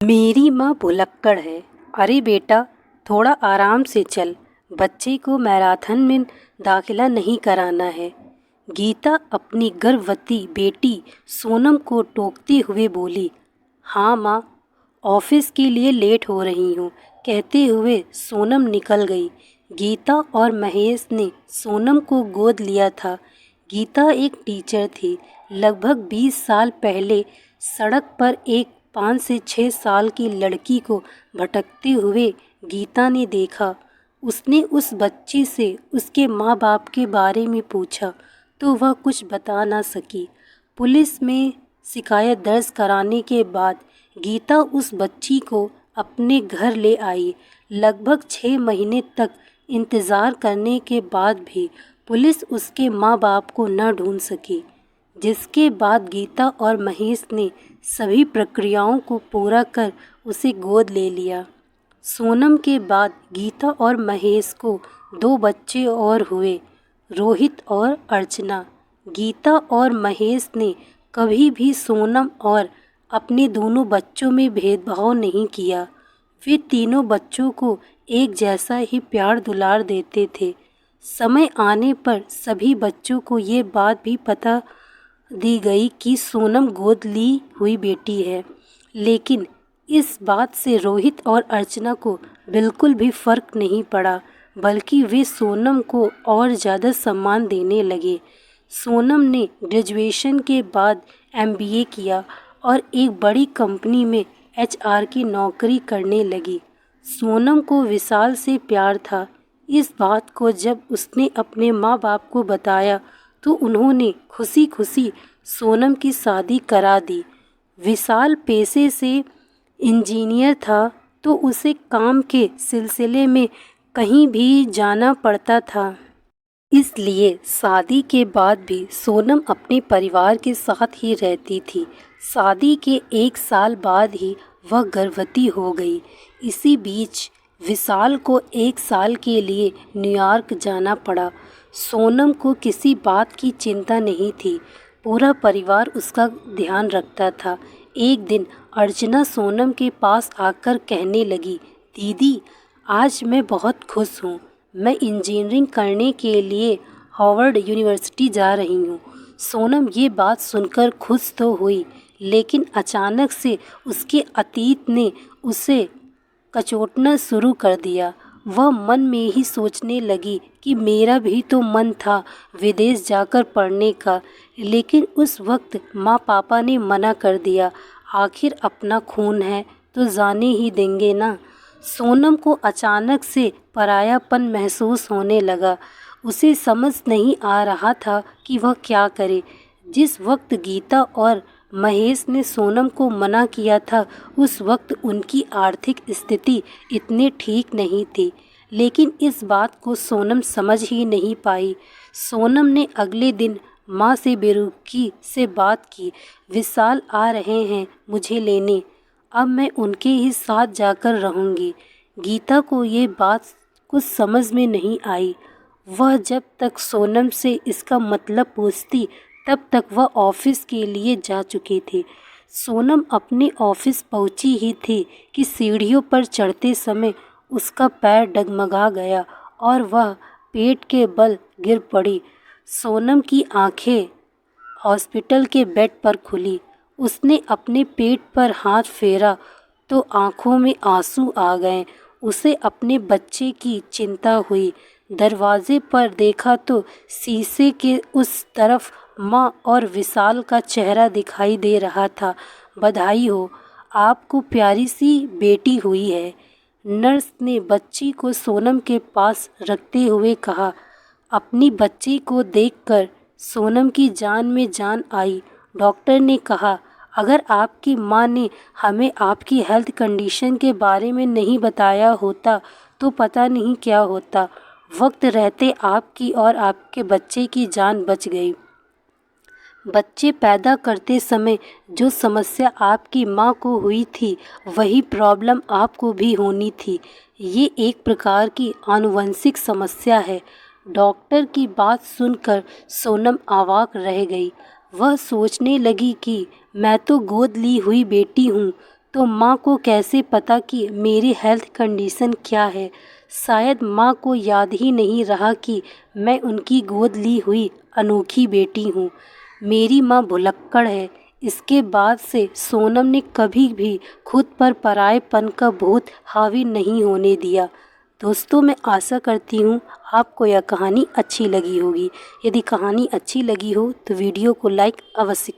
मेरी माँ भुलक्कड़ है। अरे बेटा, थोड़ा आराम से चल। बच्चे को मैराथन में दाखिला नहीं कराना है। गीता अपनी गर्भवती बेटी सोनम को टोकते हुए बोली। हाँ माँ, ऑफिस के लिए लेट हो रही हूँ, कहते हुए सोनम निकल गई। गीता और महेश ने सोनम को गोद लिया था। गीता एक टीचर थी। लगभग 20 साल पहले सड़क पर एक 5 से 6 साल की लड़की को भटकते हुए गीता ने देखा। उसने उस बच्ची से उसके माँ बाप के बारे में पूछा तो वह कुछ बता ना सकी। पुलिस में शिकायत दर्ज कराने के बाद गीता उस बच्ची को अपने घर ले आई। लगभग 6 महीने तक इंतज़ार करने के बाद भी पुलिस उसके माँ बाप को न ढूंढ सकी, जिसके बाद गीता और महेश ने सभी प्रक्रियाओं को पूरा कर उसे गोद ले लिया। सोनम के बाद गीता और महेश को 2 बच्चे और हुए, रोहित और अर्चना। गीता और महेश ने कभी भी सोनम और अपने दोनों बच्चों में भेदभाव नहीं किया। वे तीनों बच्चों को एक जैसा ही प्यार दुलार देते थे। समय आने पर सभी बच्चों को ये बात भी पता दी गई कि सोनम गोद ली हुई बेटी है, लेकिन इस बात से रोहित और अर्चना को बिल्कुल भी फर्क नहीं पड़ा, बल्कि वे सोनम को और ज़्यादा सम्मान देने लगे। सोनम ने ग्रेजुएशन के बाद MBA किया और एक बड़ी कंपनी में HR की नौकरी करने लगी। सोनम को विशाल से प्यार था। इस बात को जब उसने अपने माँ बाप को बताया तो उन्होंने खुशी खुशी सोनम की शादी करा दी। विशाल पेशे से इंजीनियर था, तो उसे काम के सिलसिले में कहीं भी जाना पड़ता था। इसलिए शादी के बाद भी सोनम अपने परिवार के साथ ही रहती थी। शादी के 1 साल बाद ही वह गर्भवती हो गई। इसी बीच विशाल को 1 साल के लिए न्यूयॉर्क जाना पड़ा। सोनम को किसी बात की चिंता नहीं थी। पूरा परिवार उसका ध्यान रखता था। एक दिन अर्चना सोनम के पास आकर कहने लगी, दीदी, आज मैं बहुत खुश हूँ। मैं इंजीनियरिंग करने के लिए हार्वर्ड यूनिवर्सिटी जा रही हूँ। सोनम ये बात सुनकर खुश तो हुई, लेकिन अचानक से उसके अतीत ने उसे कचोटना शुरू कर दिया। वह मन में ही सोचने लगी कि मेरा भी तो मन था विदेश जाकर पढ़ने का, लेकिन उस वक्त माँ पापा ने मना कर दिया। आखिर अपना खून है तो जाने ही देंगे ना। सोनम को अचानक से परायापन महसूस होने लगा। उसे समझ नहीं आ रहा था कि वह क्या करे। जिस वक्त गीता और महेश ने सोनम को मना किया था, उस वक्त उनकी आर्थिक स्थिति इतनी ठीक नहीं थी, लेकिन इस बात को सोनम समझ ही नहीं पाई। सोनम ने अगले दिन माँ से बेरुखी से बात की, विशाल आ रहे हैं मुझे लेने, अब मैं उनके ही साथ जाकर रहूँगी। गीता को ये बात कुछ समझ में नहीं आई। वह जब तक सोनम से इसका मतलब पूछती, तब तक वह ऑफिस के लिए जा चुकी थी। सोनम अपने ऑफिस पहुंची ही थी कि सीढ़ियों पर चढ़ते समय उसका पैर डगमगा गया और वह पेट के बल गिर पड़ी। सोनम की आंखें हॉस्पिटल के बेड पर खुली। उसने अपने पेट पर हाथ फेरा तो आंखों में आंसू आ गए। उसे अपने बच्चे की चिंता हुई। दरवाजे पर देखा तो शीशे के उस तरफ माँ और विशाल का चेहरा दिखाई दे रहा था। बधाई हो, आपको प्यारी सी बेटी हुई है, नर्स ने बच्ची को सोनम के पास रखते हुए कहा। अपनी बच्ची को देखकर सोनम की जान में जान आई। डॉक्टर ने कहा, अगर आपकी माँ ने हमें आपकी हेल्थ कंडीशन के बारे में नहीं बताया होता तो पता नहीं क्या होता। वक्त रहते आपकी और आपके बच्चे की जान बच गई। बच्चे पैदा करते समय जो समस्या आपकी माँ को हुई थी, वही प्रॉब्लम आपको भी होनी थी। ये एक प्रकार की आनुवंशिक समस्या है। डॉक्टर की बात सुनकर सोनम अवाक रह गई। वह सोचने लगी कि मैं तो गोद ली हुई बेटी हूँ, तो माँ को कैसे पता कि मेरी हेल्थ कंडीशन क्या है। शायद माँ को याद ही नहीं रहा कि मैं उनकी गोद ली हुई अनोखी बेटी हूँ। मेरी माँ भुलक्कड़ है। इसके बाद से सोनम ने कभी भी खुद पर परायेपन का भूत हावी नहीं होने दिया। दोस्तों, मैं आशा करती हूँ आपको यह कहानी अच्छी लगी होगी। यदि कहानी अच्छी लगी हो तो वीडियो को लाइक अवश्य करें।